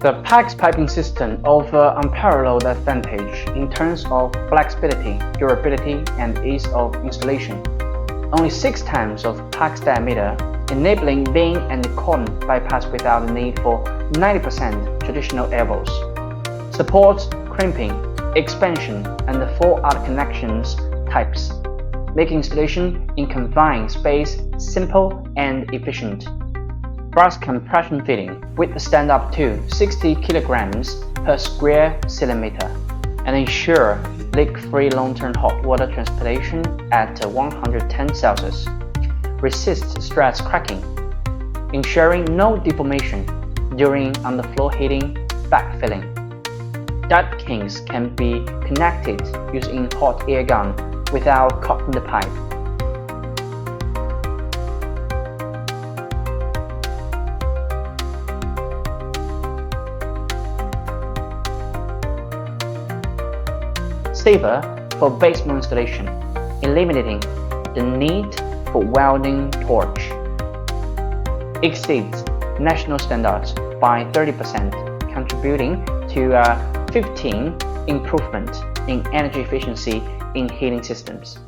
The PEX piping system offers unparalleled advantage in terms of flexibility, durability, and ease of installation. Only 6 times of PEX diameter, enabling vein and cotton bypass without the need for 90% traditional elbows. Supports crimping, expansion, and the 4 other connections types, making installation in confined space simple and efficient. Brass compression fitting with a stand up to 60 kilograms per square centimeter and ensure leak-free long-term hot water transportation at 110 Celsius. Resist stress cracking, ensuring no deformation during underfloor heating, backfilling. Duct kings can be connected using hot air gun without cutting the pipe. Safer for basement installation, eliminating the need for welding torch. Exceeds national standards by 30%, contributing to a 15% improvement in energy efficiency in heating systems.